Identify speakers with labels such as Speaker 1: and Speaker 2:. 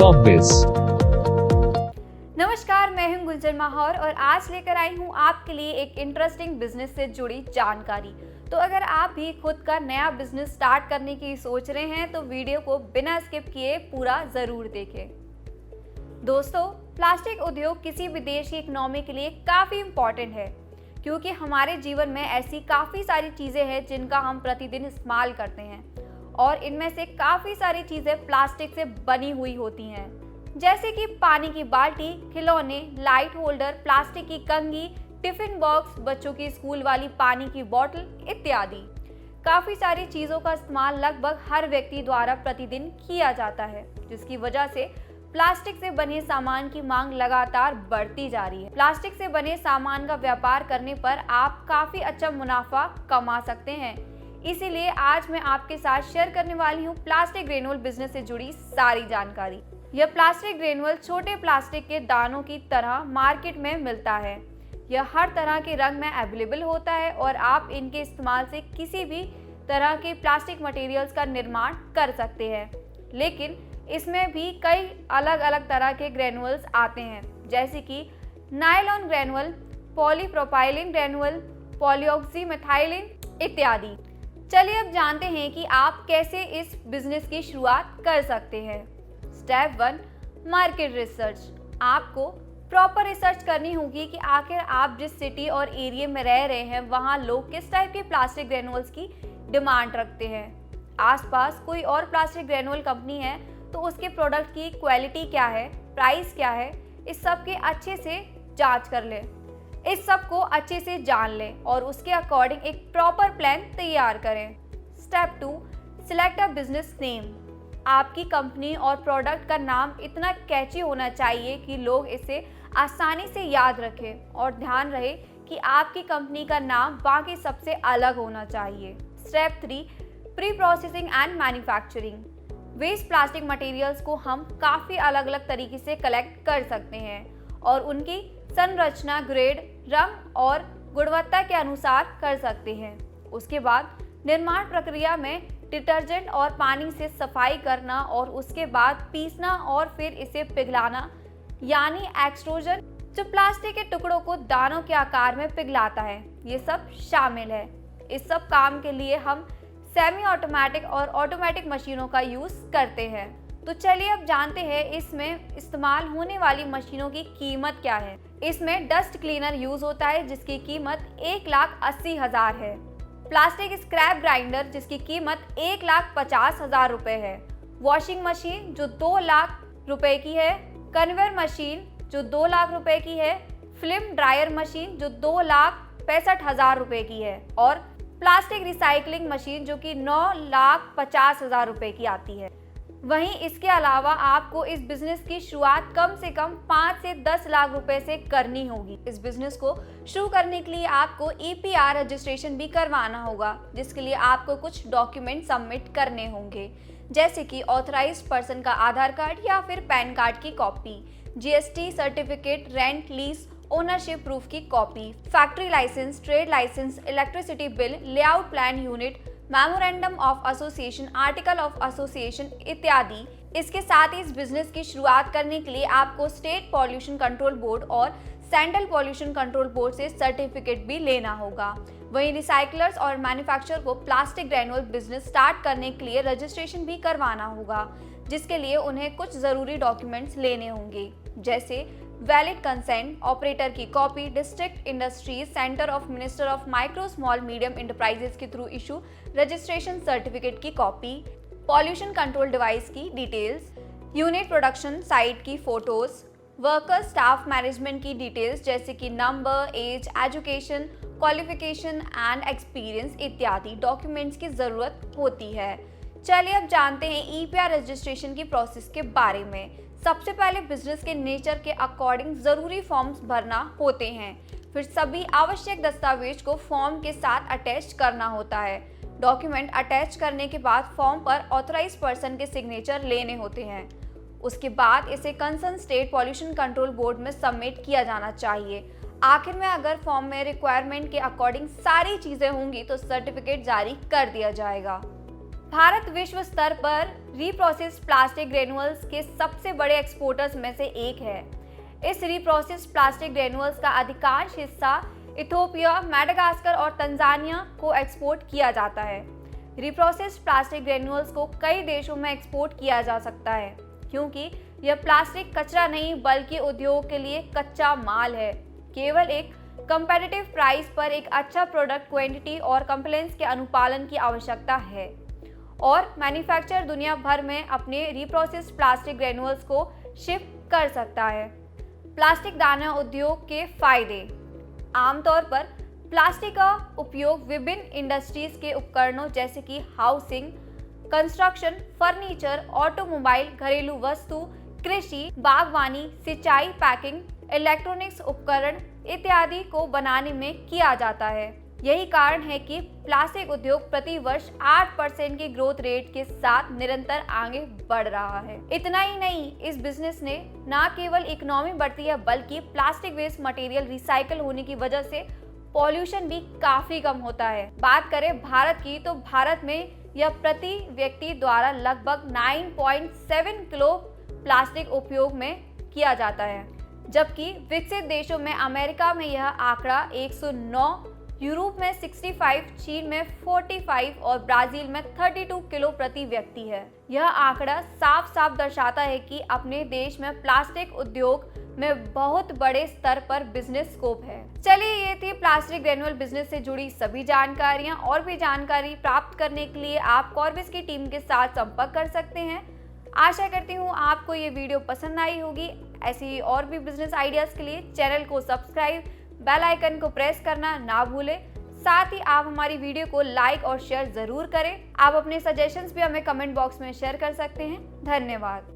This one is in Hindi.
Speaker 1: Shopbiz।
Speaker 2: नमस्कार, मैं हूं गुंजन माहौर और आज लेकर आई हूं आपके लिए एक इंटरेस्टिंग बिजनेस से जुड़ी जानकारी। तो अगर आप भी खुद का नया बिजनेस स्टार्ट करने की सोच रहे हैं तो वीडियो को बिना स्किप किए पूरा ज़रूर देखें। दोस्तों, प्लास्टिक उद्योग किसी भी देश की इकोनॉमी के लिए काफ़ी इम्पॉर्टेंट है क्योंकि हमारे जीवन में ऐसी काफ़ी सारी चीज़ें हैं जिनका हम प्रतिदिन इस्तेमाल करते हैं और इनमें से काफ़ी सारी चीज़ें प्लास्टिक से बनी हुई होती हैं, जैसे कि पानी की बाल्टी, खिलौने, लाइट होल्डर, प्लास्टिक की कंघी, टिफिन बॉक्स, बच्चों की स्कूल वाली पानी की बोतल इत्यादि। काफ़ी सारी चीज़ों का इस्तेमाल लगभग हर व्यक्ति द्वारा प्रतिदिन किया जाता है, जिसकी वजह से प्लास्टिक से बने सामान की मांग लगातार बढ़ती जा रही है। प्लास्टिक से बने सामान का व्यापार करने पर आप काफ़ी अच्छा मुनाफा कमा सकते हैं। इसीलिए आज मैं आपके साथ शेयर करने वाली हूँ प्लास्टिक ग्रेनुअल बिजनेस से जुड़ी सारी जानकारी। यह प्लास्टिक ग्रेनुअल छोटे प्लास्टिक के दानों की तरह मार्केट में मिलता है। यह हर तरह के रंग में अवेलेबल होता है और आप इनके इस्तेमाल से किसी भी तरह के प्लास्टिक मटेरियल्स का निर्माण कर सकते हैं। लेकिन इसमें भी कई अलग अलग तरह के ग्रेनुअल्स आते हैं, जैसे कि नायलॉन ग्रेनुअल, पॉलीप्रोपाइलिन ग्रेनुअल, पॉलीऑक्सीमेथाइलिन इत्यादि। चलिए अब जानते हैं कि आप कैसे इस बिजनेस की शुरुआत कर सकते हैं। Step 1, market research. आपको प्रॉपर रिसर्च करनी होगी कि आखिर आप जिस सिटी और एरिया में रह रहे हैं वहाँ लोग किस टाइप के प्लास्टिक ग्रेनुअल्स की डिमांड रखते हैं। आसपास कोई और प्लास्टिक ग्रेनुअल कंपनी है तो उसके प्रोडक्ट की क्वालिटी क्या है, प्राइस क्या है, इस सब के अच्छे से जांच कर लें। इस सब को अच्छे से जान लें और उसके अकॉर्डिंग एक प्रॉपर प्लान तैयार करें। Step 2, select a business name. आपकी कंपनी और प्रोडक्ट का नाम इतना कैची होना चाहिए कि लोग इसे आसानी से याद रखें और ध्यान रहे कि आपकी कंपनी का नाम बाकी सबसे अलग होना चाहिए। Step 3, preprocessing and manufacturing. Waste plastic materials को हम काफ़ी अलग अलग तरीके से कलेक्ट कर सकते हैं और उनकी संरचना, ग्रेड, रंग और गुणवत्ता के अनुसार कर सकते हैं। उसके बाद निर्माण प्रक्रिया में डिटर्जेंट और पानी से सफाई करना और उसके बाद पीसना और फिर इसे पिघलाना यानी एक्सट्रूजन, जो प्लास्टिक के टुकड़ों को दानों के आकार में पिघलाता है, ये सब शामिल है। इस सब काम के लिए हम सेमी ऑटोमेटिक और ऑटोमेटिक मशीनों का यूज़ करते हैं। तो चलिए अब जानते हैं इसमें इस्तेमाल होने वाली मशीनों की कीमत क्या है। इसमें डस्ट क्लीनर यूज़ होता है जिसकी कीमत 1,80,000 है। प्लास्टिक स्क्रैप ग्राइंडर जिसकी कीमत 1,50,000 रुपये है। वॉशिंग मशीन जो 2 लाख रुपए की है। कन्वेयर मशीन जो 2 लाख रुपए की है। फिल्म ड्रायर मशीन जो 2,65,000 रुपये की है और प्लास्टिक रिसाइकलिंग मशीन जो कि 9,50,000 रुपये की आती है। वहीं इसके अलावा आपको इस बिजनेस की शुरुआत कम से कम 5 से 10 लाख रुपए से करनी होगी। इस बिजनेस को शुरू करने के लिए आपको EPR रजिस्ट्रेशन भी करवाना होगा, जिसके लिए आपको कुछ डॉक्यूमेंट सबमिट करने होंगे, जैसे कि ऑथराइज्ड पर्सन का आधार कार्ड या फिर पैन कार्ड की copy, GST certificate, rent, lease, ownership proof की copy, factory licence, trade licence, electricity bill, layout plan unit, memorandum of association, article of association इत्यादि। इसके साथ ही इस बिजनेस की शुरुआत करने के लिए आपको स्टेट पॉल्यूशन कंट्रोल बोर्ड और सेंट्रल पॉल्यूशन कंट्रोल बोर्ड से सर्टिफिकेट भी लेना होगा। वहीं रिसाइकलर्स और मैन्युफैक्चरर को प्लास्टिक ग्रेनुअल बिजनेस स्टार्ट करने के लिए रजिस्ट्रेशन भी करवाना होगा, जिसके लिए उन्हें कुछ ज़रूरी डॉक्यूमेंट्स लेने होंगे, जैसे वैलिड कंसेंट, ऑपरेटर की copy, district industries centre of minister of micro small medium enterprises के थ्रू इशू रजिस्ट्रेशन सर्टिफिकेट की कॉपी, पॉल्यूशन कंट्रोल डिवाइस की डिटेल्स, यूनिट प्रोडक्शन साइट की फोटोज, वर्कर स्टाफ मैनेजमेंट की डिटेल्स जैसे कि number, age, education, qualification and experience इत्यादि डॉक्यूमेंट्स की ज़रूरत होती है। चलिए अब जानते हैं EPR रजिस्ट्रेशन की प्रोसेस के बारे में। सबसे पहले बिजनेस के नेचर के अकॉर्डिंग ज़रूरी फॉर्म्स भरना होते हैं, फिर सभी आवश्यक दस्तावेज को फॉर्म के साथ अटैच करना होता है। डॉक्यूमेंट अटैच करने के बाद फॉर्म पर ऑथराइज्ड पर्सन के सिग्नेचर लेने होते हैं। उसके बाद इसे concern state pollution control board में सबमिट किया जाना चाहिए। आखिर में अगर फॉर्म में रिक्वायरमेंट के अकॉर्डिंग सारी चीज़ें होंगी तो सर्टिफिकेट जारी कर दिया जाएगा। भारत विश्व स्तर पर रीप्रोसेस्ड प्लास्टिक ग्रेन्युअल्स के सबसे बड़े एक्सपोर्टर्स में से एक है। इस रीप्रोसेस्ड प्लास्टिक ग्रेन्युअल्स का अधिकांश हिस्सा इथियोपिया, मेडागास्कर और तंजानिया को एक्सपोर्ट किया जाता है। रीप्रोसेस्ड प्लास्टिक ग्रेन्युअल्स को कई देशों में एक्सपोर्ट किया जा सकता है क्योंकि यह प्लास्टिक कचरा नहीं बल्कि उद्योग के लिए कच्चा माल है। केवल एक कंपेटिटिव प्राइस पर एक अच्छा प्रोडक्ट क्वांटिटी और कंप्लायंस के अनुपालन की आवश्यकता है और मैन्युफैक्चरर दुनिया भर में अपने रीप्रोसेस्ड प्लास्टिक ग्रेन्युअल्स को शिफ्ट कर सकता है। प्लास्टिक दाना उद्योग के फायदे। आमतौर पर प्लास्टिक का उपयोग विभिन्न इंडस्ट्रीज के उपकरणों जैसे कि हाउसिंग, कंस्ट्रक्शन, फर्नीचर, ऑटोमोबाइल, घरेलू वस्तु, कृषि, बागवानी, सिंचाई, पैकिंग, इलेक्ट्रॉनिक्स उपकरण इत्यादि को बनाने में किया जाता है। यही कारण है कि प्लास्टिक उद्योग प्रति वर्ष 8% की ग्रोथ रेट के साथ निरंतर आगे बढ़ रहा है। इतना ही नहीं, इस बिजनेस ने न केवल इकोनॉमी बढ़ती है बल्कि प्लास्टिक वेस्ट मटेरियल रिसाइकल होने की वजह से पॉल्यूशन भी काफी कम होता है। बात करें भारत की तो भारत में यह प्रति व्यक्ति द्वारा लगभग 9.7 किलो प्लास्टिक उपयोग में किया जाता है, जबकि विकसित देशों में अमेरिका में यह आंकड़ा 109, यूरोप में 65, चीन में 45 और ब्राजील में 32 किलो प्रति व्यक्ति है। यह आंकड़ा साफ साफ दर्शाता है कि अपने देश में प्लास्टिक उद्योग में बहुत बड़े स्तर पर बिजनेस स्कोप है। चलिए, ये थी प्लास्टिक ग्रेन्युअल बिजनेस से जुड़ी सभी जानकारियां। और भी जानकारी प्राप्त करने के लिए आप कॉर्बिस की टीम के साथ संपर्क कर सकते हैं। आशा करती हूँ आपको ये वीडियो पसंद आई होगी। ऐसी ही और भी बिजनेस आइडियाज के लिए चैनल को सब्सक्राइब, बेल आइकन को प्रेस करना ना भूलें। साथ ही आप हमारी वीडियो को लाइक और शेयर जरूर करें। आप अपने सजेशंस भी हमें कमेंट बॉक्स में शेयर कर सकते हैं। धन्यवाद।